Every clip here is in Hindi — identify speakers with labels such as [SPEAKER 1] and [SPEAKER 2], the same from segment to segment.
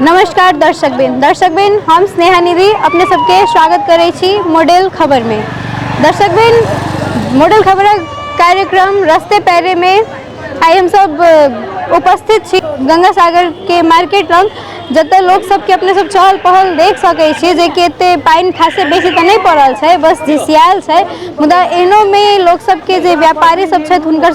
[SPEAKER 1] नमस्कार दर्शकबिन हम स्नेहा निधि अपने सबके स्वागत करै छी मॉडल खबर में। दर्शकबिन मॉडल खबर कार्यक्रम रस्ते पैरे में आई हम सब उपस्थित छी गंगा सागर के मार्केट लग, जतऽ लोग सबके अपने सब चहल पहल देख सकै छी जे कि एते पानी खासे बेसी तऽ नहीं पड़ल छै, बस झिसियाल छै। मुदा एहनो में लोग सबके जे व्यापारी सब छथि हुनका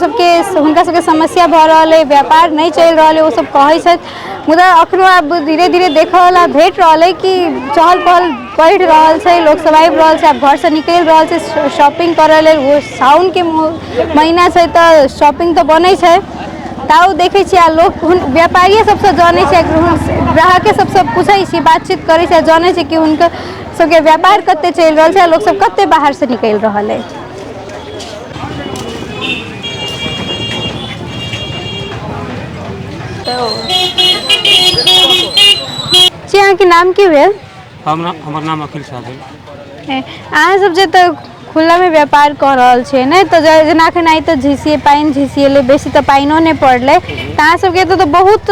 [SPEAKER 1] सबके समस्या भऽ रहल है, व्यापार नहीं चल रहा है, वो सब कहै छथि। मुदा अखनो आब धीरे धीरे देखऽ वाला भेट रहल है कि चहल पहल बढ़ रहल छै, लोग सब आबि रहल छै, आब घर से निकल रहल छै शॉपिंग करे लेल। वो साउन के महीना छै तऽ शॉपिंग तऽ बनै छै, ताऊ देखे छी लोग व्यापारी सबसे जाने छै, ग्राहक सबसे पूछे छी, बातचीत करे छै, जाने छै कि उनका सबके व्यापार कते चल रहा है, लोग सब कते बाहर से निकल रहल है। जी अहाँ के नाम की भेल?
[SPEAKER 2] हमर नाम अखिल साह भेल।
[SPEAKER 1] अहाँ सब जे तऽ खुला में व्यापार कर रहल छे ने, तो जेना अखन आई तो पानी झिसिएले, बेसी तो पाइनो नहीं पड़ले, अहाँ सबके तो बहुत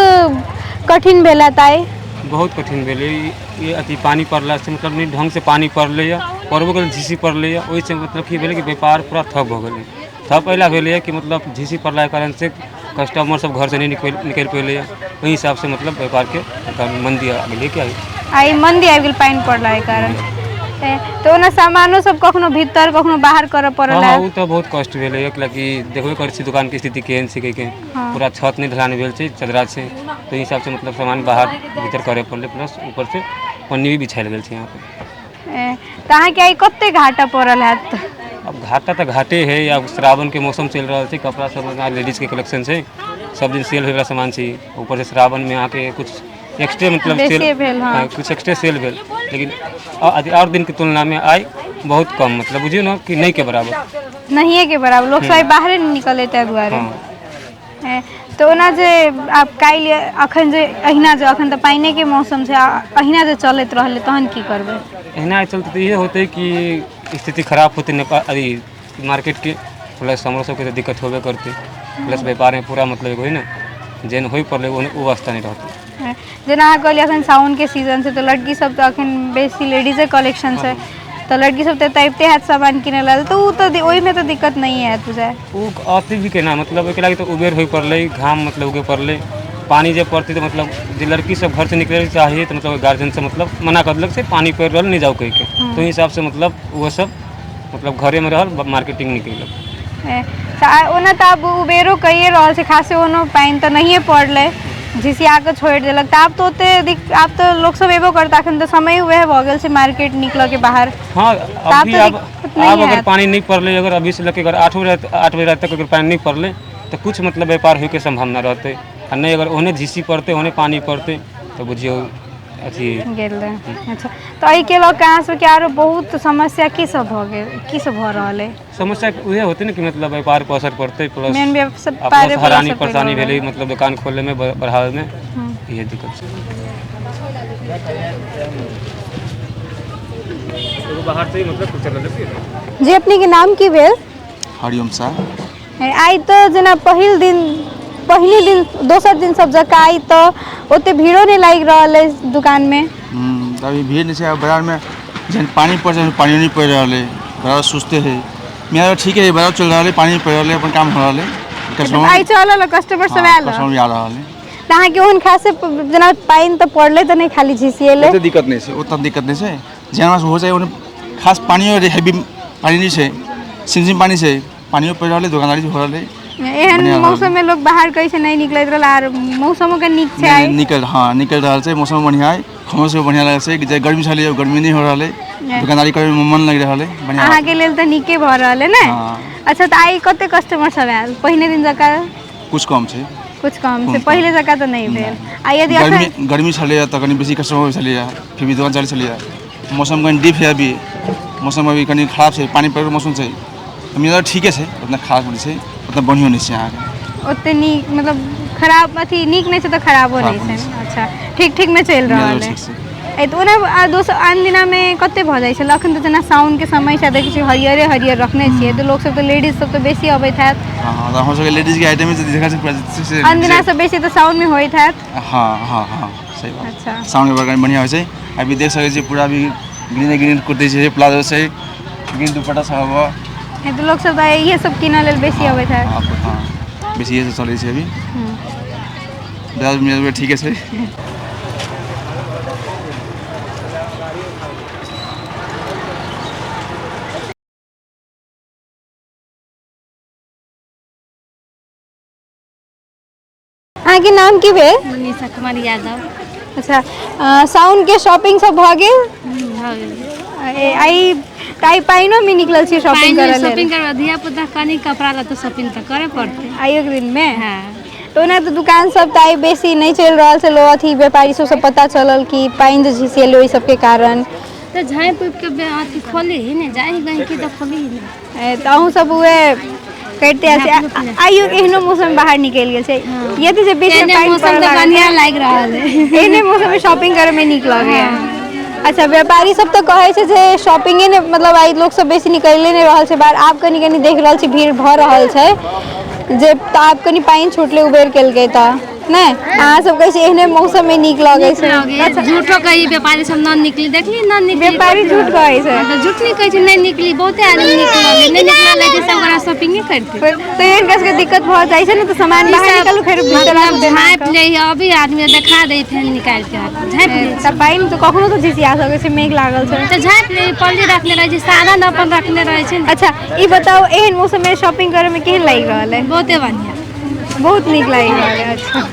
[SPEAKER 1] कठिन भेल ताई।
[SPEAKER 2] बहुत कठिन भेले ये अति पानी पड़ला से, मतलब नहीं ढंग से पानी पड़ले या पड़बो के झीसी पड़ले या, ओहि से मतलब की भेले कि व्यापार पूरा ठप हो गए। ठप अला भेले कि मतलब झीसी पड़ला के कारण से कस्टमर सब घर से नहीं निकल पेले, वही हिसाब से मतलब व्यापार के मंदी आ गेले। क्या
[SPEAKER 1] आई मंदी आ गेल पानी पड़ला के कारण, तो ना सामानो सब कखनो भीतर कखनो बाहर कर पड़ला।
[SPEAKER 2] हाँ, तो बहुत कष्ट भेले कि देखबे कर छी दुकान के स्थिति केहन छै के पूरा छत नहीं ढलान भेल छै, चदरा छै, तो हिसाब से मतलब सामान बाहर भीतर करे पड़ले, प्लस ऊपर से पन्नी भी बिछायल गेल छै यहाँ पे।
[SPEAKER 1] तो अहाँ के आई कते घाटा पड़ल हैत?
[SPEAKER 2] अब घाटा तो घाटे है, अब श्रावण के मौसम चल रहा है, कपड़ा सब लेडीज के कलेक्शन से सब दिन सेल होगा सामान से, ऊपर से श्रावण में आके कुछ एक्स्ट्रा मतलब सेल
[SPEAKER 1] भेल, हाँ।
[SPEAKER 2] कुछ एक्स्ट्रा सेल भेल, लेकिन और दिन की तुलना में आई बहुत कम, मतलब बुझिए ना कि नहीं के बराबर,
[SPEAKER 1] नहीं के बराबर, लोग सब बाहर नहीं निकले दुआरे। तो ना जे आप काल अखन जे अहिना जो अखन तो पानी के मौसम से अहिना जो चलत रहले तहन की करबे?
[SPEAKER 2] अहिना चलते तो ये होते कि स्थिति खराब होते नेपाल अरे मार्केट के, प्लस हमरो सबके तो दिक्कत होबे करते, प्लस व्यापार में पूरा मतलब हो ना जेन हो पड़े वो अवस्था नहीं रहती।
[SPEAKER 1] जेना अहाँ कहलिए अखन साउन के सीजन से, तो लड़की सब तो अखन बेसी लेडीजे कलेक्शन से, तो लड़की सब तो आबते हैत सामान किने ला, तो वो तो ओहि में तो दिक्कत नहीं है तुझे?
[SPEAKER 2] वो आते भी केना मतलब एक लागे तो उबेर हो पड़ले, घाम मतलब उगे पड़ले, पानी जब पड़ती तो मतलब जो लड़की सब घर से निकले चाहिए तो मतलब गार्जियन से मतलब मना कर दिलक से पानी पड़ रहा नहीं जाओ कह के, तो हिसाब से मतलब वो सब मतलब घरे में रहल, मार्केटिंग निकल
[SPEAKER 1] ओना तो अब उबेरो कहिए रहल छै, खासे ओनो पानी तो नहीं पड़ले, झिसिया के छोड़ देलक, तो आप तो लोग सब एबो करता, अखन तो समय हुए भ गेल छै मार्केट निकल के बाहर।
[SPEAKER 2] हाँ अभी अब अगर पानी नहीं पड़ले, अगर अभी से लेकर 8 बजे रात तक अगर पानी नहीं पड़ले तो कुछ मतलब व्यापार होके संभावना रहते, और नहीं अगर ओने झीसी पड़ते ओने पानी पड़ते तो बुझियो अथी
[SPEAKER 1] गेल। अच्छा, तो एहि के लऽ कहाँ से आरो बहुत समस्या की सब भ गेल, की सब भ रहल है? समस्या
[SPEAKER 2] उहे होते ना कि मतलब व्यापार पर असर पड़ते, प्लस
[SPEAKER 1] मेन
[SPEAKER 2] हरानी परेशानी भेले, मतलब दुकान खोले में बढ़ावे में ये दिक्कत बाहर से मतलब चल।
[SPEAKER 1] जी अपने के नाम की भेल?
[SPEAKER 3] हरिओम साह।
[SPEAKER 1] आई तो जना पहिल दिन दोसर दिन सब जका आई तो ओते भीड़ो नहीं लाग रहल है दुकान में।
[SPEAKER 3] अभी भीड़ नहीं है बाजार में, जन पानी पड़ जाए पानी नहीं पड़ रहा है, बड़ा सुस्ते है। मेरा ठीक है, बाजार चल रहा है, पानी पड़ रहा है, अपन काम हो रहा है,
[SPEAKER 1] कस्टमर आई चल कस्टमर सब आयल,
[SPEAKER 3] कस्टमर आ रहा है।
[SPEAKER 1] ताहा के ओन खासे जना पानी तो पड़ले तो नहीं खाली झिसिएले,
[SPEAKER 3] तो दिक्कत नहीं है, उतना दिक्कत नहीं है, जना हो जाए उन्हें खास पानी हेवी पानी नहीं है, सिमसिम पानी से पानी पड़ रहा है, दुकानदारी हो रहा है।
[SPEAKER 1] एहन मौसम में लोग बाहर कैसे नहीं निकलत रहल, आर मौसमो के नीक छै आई
[SPEAKER 3] निकल रहा है, मौसम बढ़िया है, खाओ से बढ़िया लगे छै, जे गर्मी छले गर्मी नहीं हो रहा है, दुकानदारी करे में मन लग रहा है बढ़िया।
[SPEAKER 1] अहाँ के लेल तो नीके भ रहल है ना। अच्छा, तो आई कते कस्टमर सब आयल? पहिने दिन जका
[SPEAKER 3] कुछ कम छै,
[SPEAKER 1] कुछ कम से पहले जका तो नहीं भेल। आ यदि
[SPEAKER 3] गर्मी छले तो कनी बेसी कस्टमर छले, फिर भी दुकान चल छले, मौसम कनी डिप है, अभी मौसम अभी कनी खराब है, पानी पड़े मौसम छै, मेरा ठीक है, उतना खराब नहीं है, उतना बढ़िया नहीं है यहाँ
[SPEAKER 1] उतने नीक, मतलब खराब अथी नीक नहीं है तो खराबो नहीं है। अच्छा, ठीक में चल रहा है। तो ओना दोसर आन दिना में कते भ जाय छै, अखन तो जना साउन के समय छै, देखै छी हरियर रखने छियै, तो लोग सब तो लेडीज सब तो बेसी अबैत हैत।
[SPEAKER 3] हां, हम सब लेडीज के आइटम में देखा छै,
[SPEAKER 1] आन दिना से बेसी तो साउन में होइत हैत।
[SPEAKER 3] हां सही बात
[SPEAKER 1] अच्छा
[SPEAKER 3] साउंड के बारे में बढ़िया होय छै अभी देख सकै छी पूरा अभी ग्रीन ग्रीन कुर्ती छै प्लाजो छै ग्रीन दुपट्टा सब हवा
[SPEAKER 1] ये तो लोग सब ये सब किना लेल बेसी आवे है
[SPEAKER 3] हाँ बेसी ये सब चलै छै अभी ब्लाउज में ठीक है
[SPEAKER 1] अहाँके नाम की भेल
[SPEAKER 4] मनीषा कुमार यादव।
[SPEAKER 1] अच्छा साउंड के शॉपिंग सब भ गेल
[SPEAKER 4] भऽ गेल।
[SPEAKER 1] आई पाइनो में निकलल छी शॉपिंग करे लेल
[SPEAKER 4] शॉपिंग करबा धिया पुता कनी कपड़ा लत्ता शॉपिंग तऽ करे पड़ते
[SPEAKER 1] आइयो के दिन में
[SPEAKER 4] हाँ
[SPEAKER 1] तो ना तो दुकान सब आई बेसी नहीं चल रहा से लो अथी व्यापारी सब पता चलल कि पाइन जे झिसियल ओहि सब के कारण
[SPEAKER 4] तो झाँप उप के अथी खोली ही नहीं जाही गई की तो खोली ही नहीं
[SPEAKER 1] तो अहूँ सब हुए करते ऐसे आइयो एहनो मौसम बाहर निकल गेल छै ये तो जे बीच में पाइन
[SPEAKER 4] मौसम तो बढ़िया लाग रहल है
[SPEAKER 1] एहने मौसम में शॉपिंग करे में नीक लगे अच्छा व्यापारी सब तो कहे छै जे शॉपिंगे ने मतलब आई लोग सब बेसी निकले नहीं रहल छै बाहर आप कनी कनी देख रहल छी भीड़ भ रहल छै जे त आप कनी पाइन छूटले उबेर केलकै त नहीं अहाँ सब कहै छै एहने मौसम में नीक लगे छै
[SPEAKER 4] अच्छा झूठो कही व्यापारी सब न निकली देखली न निकली
[SPEAKER 1] व्यापारी झूठ कहै छै
[SPEAKER 4] तो झूठ नहीं कहे छै नहीं निकली बहुते आदमी निकलल नहीं निकलल है सब ओकरा शॉपिंग ही करते
[SPEAKER 1] तो इनका के दिक्कत भ जाय छै न तो सामान बाहर निकालू फिर भीतर आ
[SPEAKER 4] मतलब झाँप ले अभी आदमी देखा दे फिर निकाल के झाँप ले
[SPEAKER 1] त पाइन तो कखनो तो झिसिया सकै छै मेघ लागल छै
[SPEAKER 4] तो झाँप ले पल्ली रखले रहे छै साधन अपन रखले रहे छै
[SPEAKER 1] अच्छा ई बताओ एहन मौसम में शॉपिंग करे में केहन लागि रहल है
[SPEAKER 4] बहुते बढ़िया
[SPEAKER 1] बहुत नीक लागि रहल है अच्छा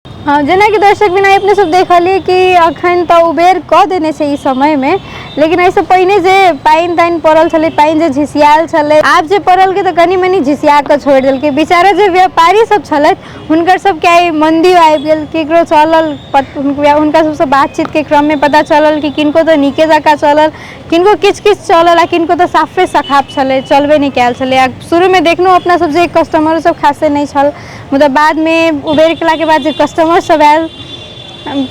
[SPEAKER 1] हाँ जेना कि दर्शक बिना अपने सब देखलिए कि अखन तो उबेर क देने छै ई समय में लेकिन ऐसे पहिने जे पाइन ताइन पड़ल छले पाइन जे झिसियाल छले आब जे पड़ल के तो कनी मनी झिसिया के छोड़ देलकै बेचारा जे व्यापारी सब छलैथ हुनकर सब के आई मंदी आबि गेल केकरो चलल हुनका सबसे बातचीत के क्रम में पता चलल कि किनको तो नीके जका चलल किनको किछ किछ चलल आ किनको तो साफे सखाप छले चलबे नहीं कैल छले शुरू में देखनो अपना सब जे कस्टमर सब खासे नहीं छल मतलब बाद में उबेर केला के बाद जे कस्टमर सब आयल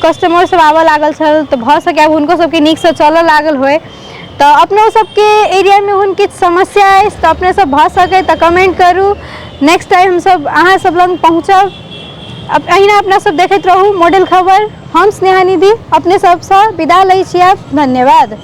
[SPEAKER 1] कस्टमर सब आवे लागल छल तो भ सके अब उनको सबके नीक से चलऽ लागल होय तो अपनो सबके एरिया में हुन किछ समस्या है तो अपने सब भ सके तो कमेंट करू नेक्स्ट टाइम हम सब अहाँ सब लग पहुँचब अब अहिना अपना सब देखैत रहू मॉडल खबर हम स्नेहा निधि अपने सबसँ विदा लै छी धन्यवाद।